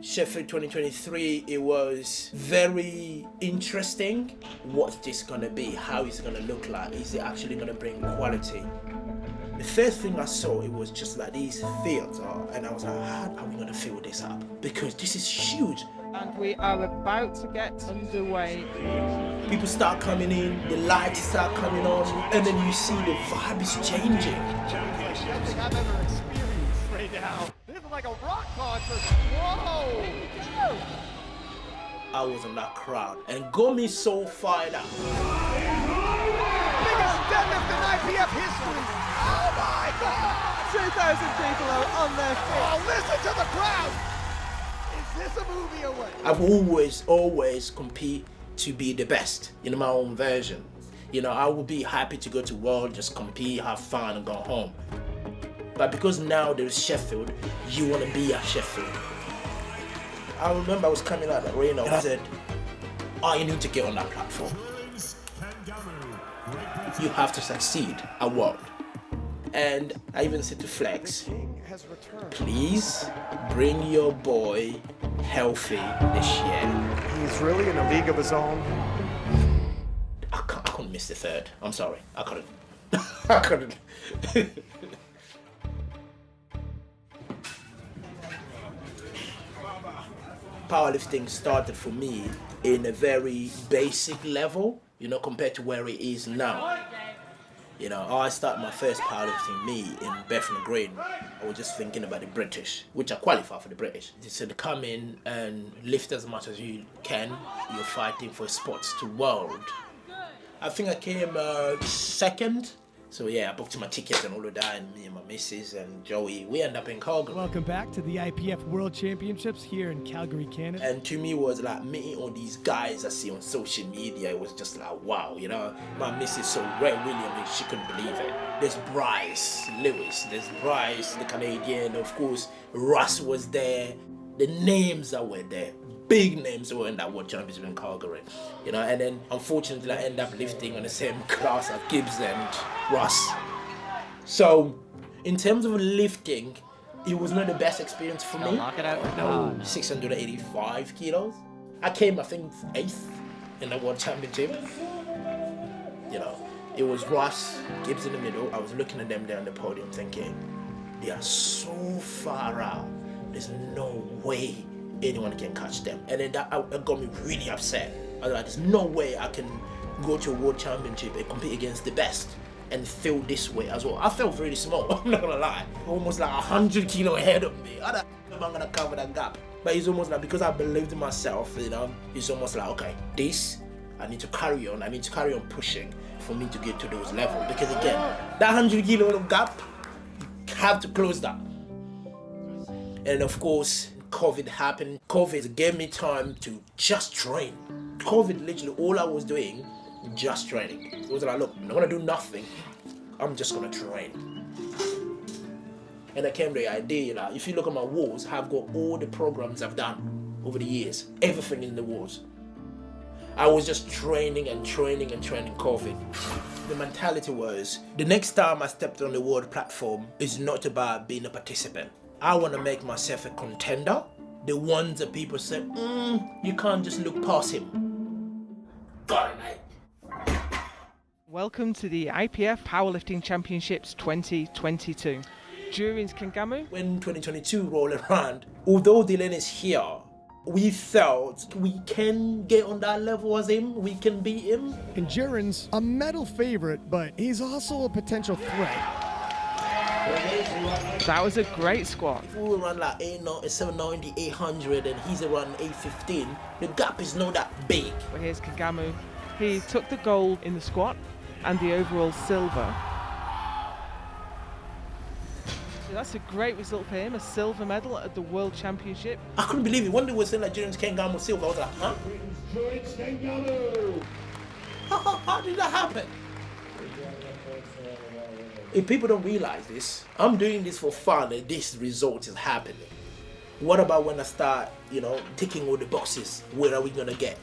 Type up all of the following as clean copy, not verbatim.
Sheffield 2023, it was very interesting. What's this gonna be? How is it gonna look like? Is it actually gonna bring quality? The first thing I saw, it was just like these fields and I was like, how are we gonna fill this up? Because this is huge. And we are about to get underway. People start coming in, the lights start coming on, and then you see the vibe is changing. Something I've ever experienced right now. This is like a rock concert. Whoa! I was in that crowd and got me so fired up. Biggest deadlift in IPF history. Oh my God! 2,000 people are on their feet. Oh, listen to the crowd. Is this a movie or what? I've always compete to be the best in my own version. You know, I would be happy to go to World, just compete, have fun, and go home. But because now there's Sheffield, you want to be at Sheffield. I remember I was coming out of Reno and I said, oh, you need to get on that platform. Jurins Kengamu. You have to succeed at World. And I even said to Flex, King has returned. please bring your boy healthy this year. He's really in a league of his own. I couldn't miss the third. I'm sorry. I couldn't. I couldn't. Powerlifting started for me in a very basic level, you know, compared to where it is now. You know, I started my first powerlifting meet in Bethnal Green. I was just thinking about the British, which I qualify for the British. They said come in and lift as much as you can. You're fighting for spots to World. I think I came second. So yeah, I booked my tickets and all of that, and me and my missus and Joey, we end up in Calgary. Welcome back to the IPF World Championships here in Calgary, Canada. And to me, it was like meeting all these guys I see on social media. It was just like, wow, you know. My missus, so Ray William, she couldn't believe it. There's Bryce Lewis, there's Bryce, the Canadian, of course, Russ was there. The names that were there, big names that were in that World Championship in Calgary, you know. And then unfortunately, I end up lifting on the same class as Gibbs and Russ. So, in terms of lifting, it was not the best experience for me. Knock it out. No, 685 kilos. I came, I think, 8th in the World Championship. You know, it was Russ, Gibbs in the middle. I was looking at them there on the podium thinking, they are so far out. There's no way anyone can catch them. And then that got me really upset. I was like, there's no way I can go to a World Championship and compete against the best and feel this way as well. I felt really small, I'm not gonna lie. Almost like 100 kilo ahead of me. How the am I gonna cover that gap? But it's almost like, because I believed in myself, you know, it's almost like, okay, this, I need to carry on. I need to carry on pushing for me to get to those levels. Because again, that 100 kilo gap, you have to close that. And of course, COVID happened. COVID gave me time to just train. COVID, literally, all I was doing, just training. It was like, look, I'm not gonna do nothing. I'm just gonna train. And I came to the idea, you know, if you look at my walls, I've got all the programs I've done over the years, everything in the walls. I was just training and training and training COVID. The mentality was, the next time I stepped on the world platform is not about being a participant. I want to make myself a contender. The ones that people say, you can't just look past him. Got it, mate. Welcome to the IPF Powerlifting Championships 2022. Jurins Kengamu. When 2022 rolled around, although Dylan is here, we felt we can get on that level as him, we can beat him. And Jurins, a medal favorite, but he's also a potential threat. That was a great squat. If we run like 790, 800 and he's around 815, the gap is not that big. Well, here's Kengamu. He took the gold in the squat and the overall silver. So that's a great result for him, a silver medal at the World Championship. I couldn't believe it. One day we were saying like Jurins Kengamu silver. I was like, huh? Jurins Kengamu. How did that happen? If people don't realize this, I'm doing this for fun and this result is happening. What about when I start, you know, ticking all the boxes? Where are we gonna get?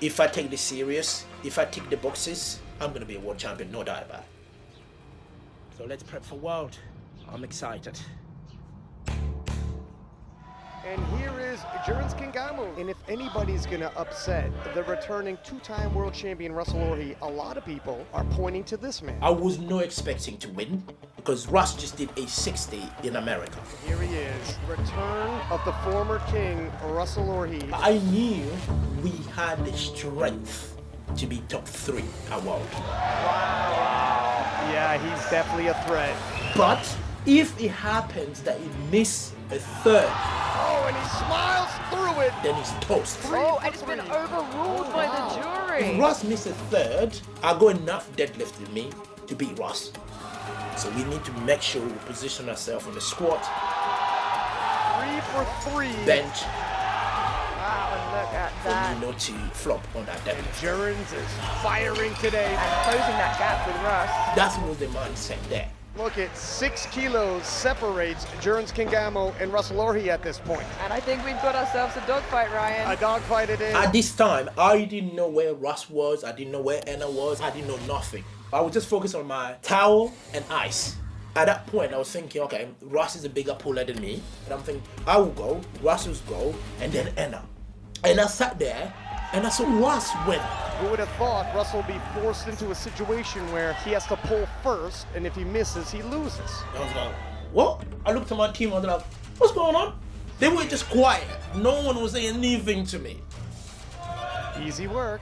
If I take this serious, if I tick the boxes, I'm gonna be a world champion, no doubt about it. So let's prep for World. I'm excited. And here is Jurins Kengamu. And if anybody's going to upset the returning two-time world champion Russell Orhii, a lot of people are pointing to this man. I was not expecting to win because Russ just did a 60 in America. Here he is, return of the former king, Russell Orhii. I knew we had the strength to be top 3 at world. Yeah, he's definitely a threat. But if it happens that he miss a third, Oh, and he smiles through it. then he's toast. Oh, and it's been overruled by the jury. If Russ miss a third, I got enough deadlift in me to beat Russ. So we need to make sure we position ourselves on the squat, 3 for 3. bench, Wow, and look at for that. me not to flop on that deadlift. Jurins is firing today. And closing that gap with Russ. That was the mindset there. Look at 6 kilos separates Jurins Kengamu and Russell Orhii at this point. And I think we've got ourselves a dogfight, Ryan. A dogfight it is. At this time, I didn't know where Russ was, I didn't know where Anna was, I didn't know nothing. I was just focused on my towel and ice. At that point, I was thinking, okay, Russ is a bigger puller than me. And I'm thinking, I will go, Russ will go, and then Anna. And I sat there, and I saw Russ win. Who would have thought Russell would be forced into a situation where he has to pull first, and if he misses, he loses. I was like, what? I looked at my team, I was like, what's going on? They were just quiet. No one was saying anything to me. Easy work.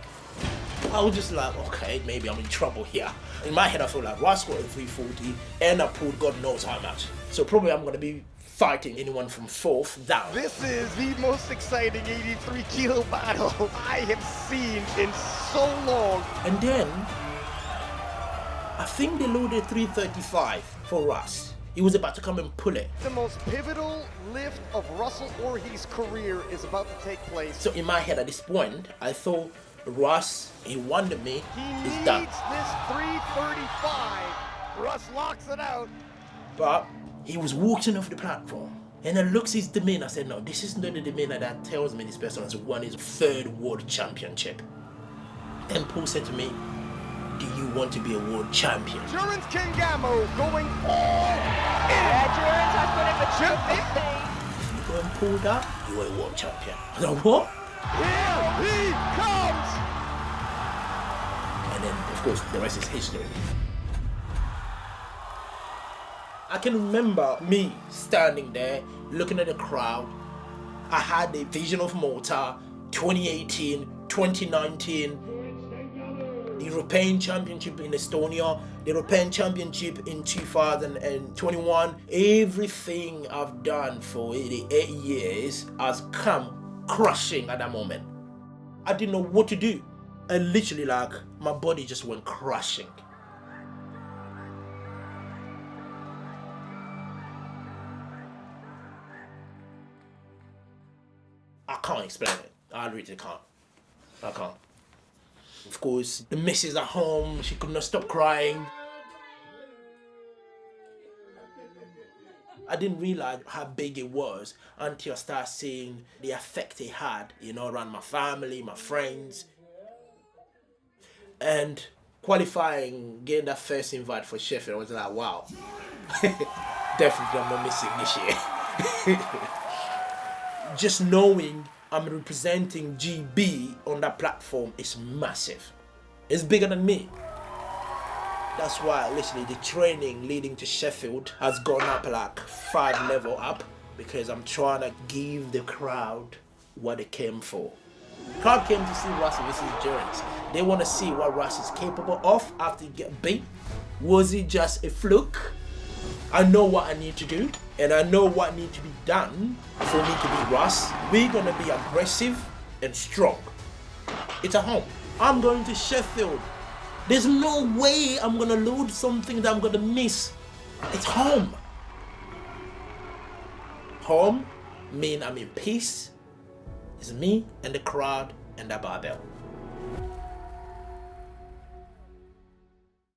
I was just like, okay, maybe I'm in trouble here. In my head, I feel like Russ got a 340, and I pulled God knows how much. So probably I'm going to be fighting anyone from 4th down. This is the most exciting 83 kilo battle I have seen in so long. And then, I think they loaded 335 for Russ. He was about to come and pull it. The most pivotal lift of Russell Orhii's career is about to take place. So in my head at this point, I thought Russ, he won me, He he's needs done. this 335. Russ locks it out. But he was walking off the platform. And I looked at his demeanor, I said, no, this is not the demeanor that tells me this person has won his 3rd world championship. Then Paul said to me, do you want to be a world champion? Jurins Kengamu going all in. Yeah, Jurins has put in for 250. If you go and pull that, you are a world champion. I was like, what? Here he comes. And then, of course, the rest is history. I can remember me standing there, looking at the crowd. I had the vision of Malta, 2018, 2019, the European Championship in Lithuania, the European Championship in 2021. Everything I've done for 88 years has come crushing at that moment. I didn't know what to do. And literally, like, my body just went crushing. I can't explain it. I really can't. I can't. Of course, the missus at home, she could not stop crying. I didn't realize how big it was until I started seeing the effect it had, you know, around my family, my friends. And qualifying, getting that first invite for Sheffield, I was like, wow. Definitely I'm not missing this year. Just knowing I'm representing GB on that platform is massive. It's bigger than me. That's why literally the training leading to Sheffield has gone up like 5 levels up, because I'm trying to give the crowd what they came for. The crowd came to see Russ versus Jurins. They want to see what Russ is capable of after he get beat. Was it just a fluke? I know what I need to do, and I know what needs to be done for me to beat Russ. We're going to be aggressive and strong. It's at home. I'm going to Sheffield. There's no way I'm going to load something that I'm going to miss. It's home. Home means I'm in peace. It's me and the crowd and the barbell.